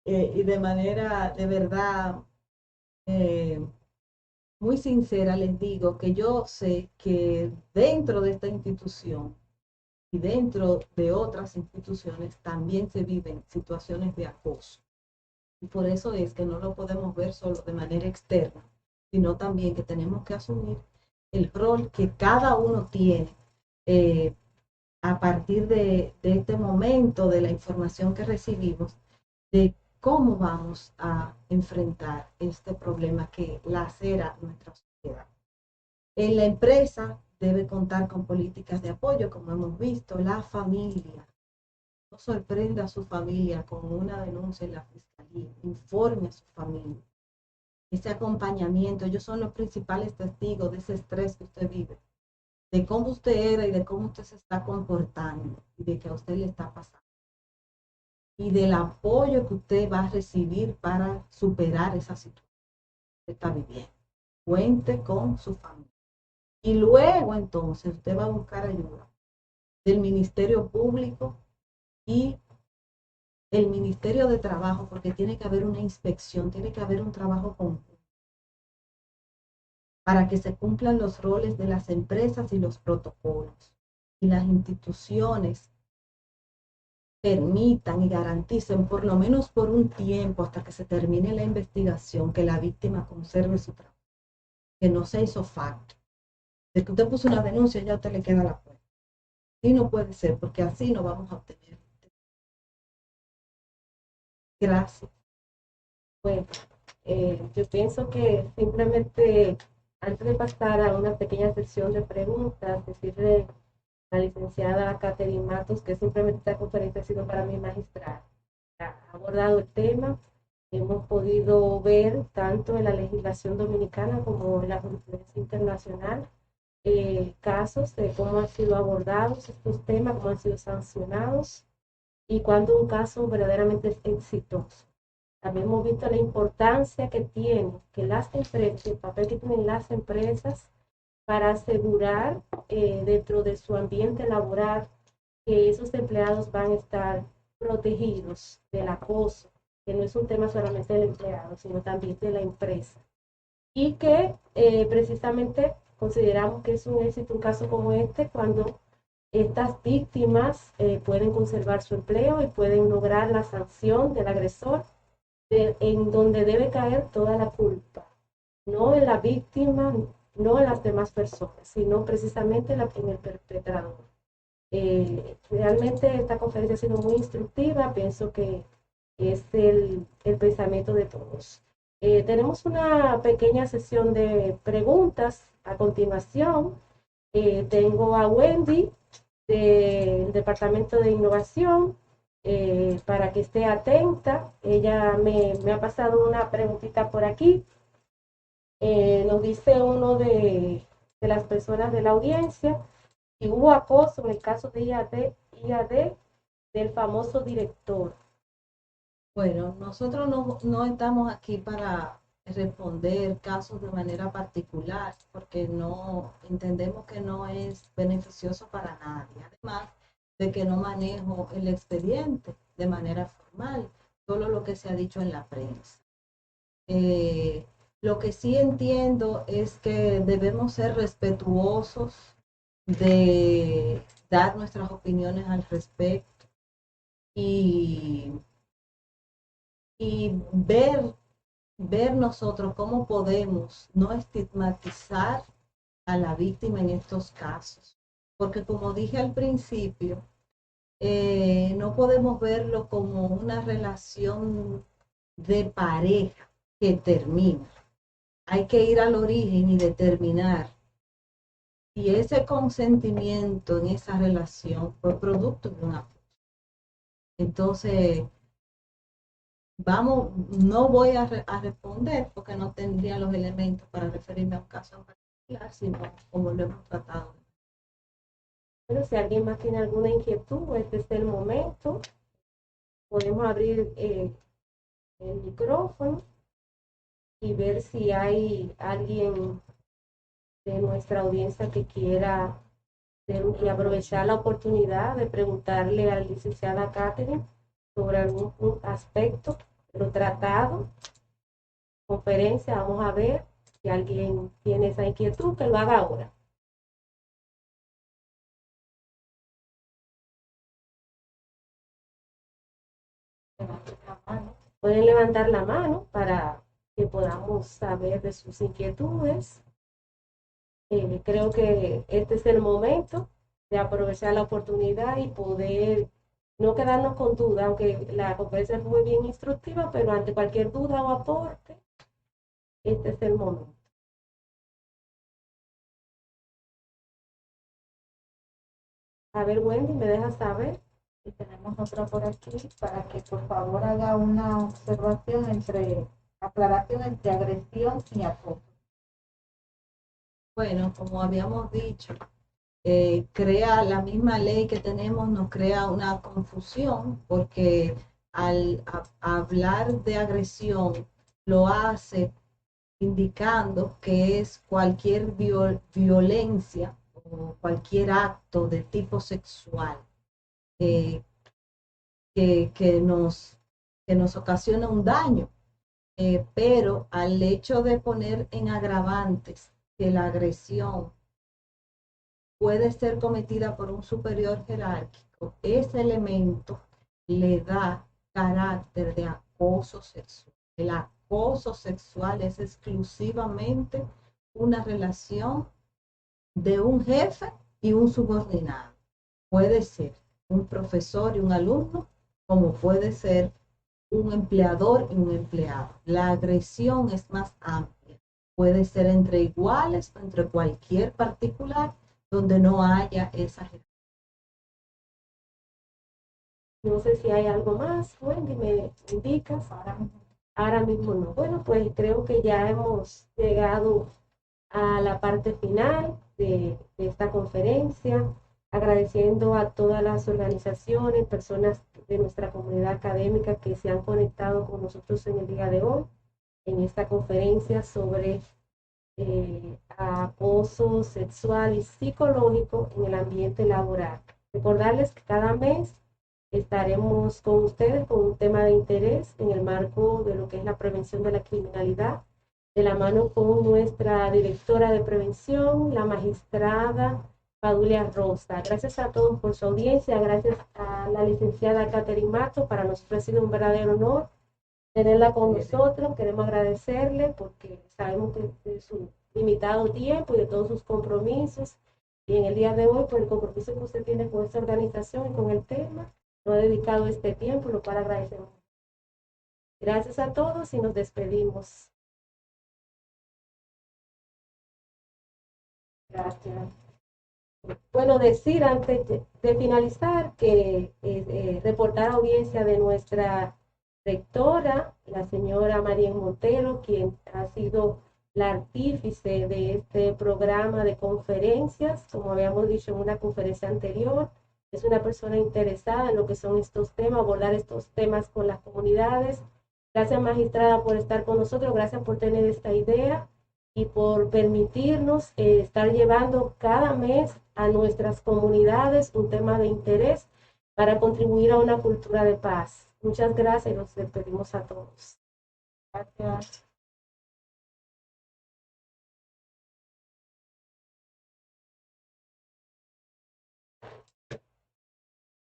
y de manera de verdad muy sincera, les digo que yo sé que dentro de esta institución y dentro de otras instituciones también se viven situaciones de acoso. Y por eso es que no lo podemos ver solo de manera externa, sino también que tenemos que asumir el rol que cada uno tiene a partir de este momento, de la información que recibimos, de cómo vamos a enfrentar este problema que lacera nuestra sociedad. En la empresa debe contar con políticas de apoyo, como hemos visto, la familia. No sorprenda a su familia con una denuncia en la fiscalía, informe a su familia. Ese acompañamiento, ellos son los principales testigos de ese estrés que usted vive, de cómo usted era y de cómo usted se está comportando y de que a usted le está pasando. Y del apoyo que usted va a recibir para superar esa situación que está viviendo. Cuente con su familia. Y luego entonces usted va a buscar ayuda del Ministerio Público y el Ministerio de Trabajo, porque tiene que haber una inspección, tiene que haber un trabajo conjunto para que se cumplan los roles de las empresas y los protocolos. Y las instituciones permitan y garanticen, por lo menos por un tiempo, hasta que se termine la investigación, que la víctima conserve su trabajo, que no se hizo facto. De que usted puso una denuncia, ya a usted le queda la puerta. Y no puede ser, porque así no vamos a obtener. Gracias. Bueno, yo pienso que simplemente antes de pasar a una pequeña sesión de preguntas, decirle a la licenciada Catherine Matos que simplemente esta conferencia ha sido para mí magistral. Ha abordado el tema, hemos podido ver tanto en la legislación dominicana como en la jurisprudencia internacional casos de cómo han sido abordados estos temas, cómo han sido sancionados y cuando un caso verdaderamente es exitoso. También hemos visto la importancia que tiene que las empresas, el papel que tienen las empresas para asegurar dentro de su ambiente laboral que esos empleados van a estar protegidos del acoso, que no es un tema solamente del empleado, sino también de la empresa. Y que precisamente consideramos que es un éxito un caso como este cuando estas víctimas pueden conservar su empleo y pueden lograr la sanción del agresor en donde debe caer toda la culpa, no en la víctima, no en las demás personas, sino precisamente en el perpetrador. Realmente esta conferencia ha sido muy instructiva, pienso que es el pensamiento de todos. Tenemos una pequeña sesión de preguntas a continuación. Tengo a Wendy del Departamento de Innovación para que esté atenta. Ella me ha pasado una preguntita por aquí. Nos dice uno de las personas de la audiencia si hubo acoso en el caso de IAD del famoso director. Bueno, nosotros no estamos aquí para responder casos de manera particular, porque no entendemos que no es beneficioso para nadie. Además de que no manejo el expediente de manera formal, solo lo que se ha dicho en la prensa. Lo que sí entiendo es que debemos ser respetuosos de dar nuestras opiniones al respecto y ver nosotros cómo podemos no estigmatizar a la víctima en estos casos. Porque como dije al principio, no podemos verlo como una relación de pareja que termina. Hay que ir al origen y determinar si ese consentimiento en esa relación fue producto de un abuso. Entonces, no voy a responder porque no tendría los elementos para referirme a un caso en particular, sino como lo hemos tratado. Pero si alguien más tiene alguna inquietud, este es el momento. Podemos abrir el micrófono y ver si hay alguien de nuestra audiencia que quiera y aprovechar la oportunidad de preguntarle a la licenciada Catherine sobre algún aspecto de lo tratado, conferencia. Vamos a ver si alguien tiene esa inquietud, que lo haga ahora. Pueden levantar la mano para que podamos saber de sus inquietudes. Creo que este es el momento de aprovechar la oportunidad y poder no quedarnos con duda, aunque la conferencia fue muy bien instructiva, pero ante cualquier duda o aporte, este es el momento. A ver, Wendy, ¿me dejas saber? Y tenemos otra por aquí para que por favor haga una observación aclaración entre agresión y acoso. Bueno, como habíamos dicho, crea la misma ley que tenemos, nos crea una confusión porque al hablar de agresión lo hace indicando que es cualquier violencia o cualquier acto de tipo sexual eh, que nos ocasiona un daño. Pero al hecho de poner en agravantes que la agresión puede ser cometida por un superior jerárquico, ese elemento le da carácter de acoso sexual. El acoso sexual es exclusivamente una relación de un jefe y un subordinado. Puede ser un profesor y un alumno, como puede ser un empleador y un empleado. La agresión es más amplia. Puede ser entre iguales o entre cualquier particular donde no haya esa jerarquía. No sé si hay algo más, Wendy, me indicas. Ahora mismo no. Bueno, pues creo que ya hemos llegado a la parte final de esta conferencia, agradeciendo a todas las organizaciones, personas de nuestra comunidad académica que se han conectado con nosotros en el día de hoy, en esta conferencia sobre acoso sexual y psicológico en el ambiente laboral. Recordarles que cada mes estaremos con ustedes con un tema de interés en el marco de lo que es la prevención de la criminalidad, de la mano con nuestra directora de prevención, la magistrada Padulia Rosa. Gracias a todos por su audiencia, gracias a la licenciada Catherine Mato, para nosotros ha sido un verdadero honor tenerla con nosotros. Queremos agradecerle porque sabemos que de su limitado tiempo y de todos sus compromisos, y en el día de hoy, por el compromiso que usted tiene con esta organización y con el tema, nos ha dedicado este tiempo, lo cual agradecemos. Gracias a todos y nos despedimos. Gracias. Bueno, decir antes de finalizar que reportar audiencia de nuestra rectora, la señora María Montero, quien ha sido la artífice de este programa de conferencias, como habíamos dicho en una conferencia anterior. Es una persona interesada en lo que son estos temas, abordar estos temas con las comunidades. Gracias, magistrada, por estar con nosotros, gracias por tener esta idea y por permitirnos estar llevando cada mes a nuestras comunidades un tema de interés para contribuir a una cultura de paz. Muchas gracias y nos despedimos a todos. Gracias.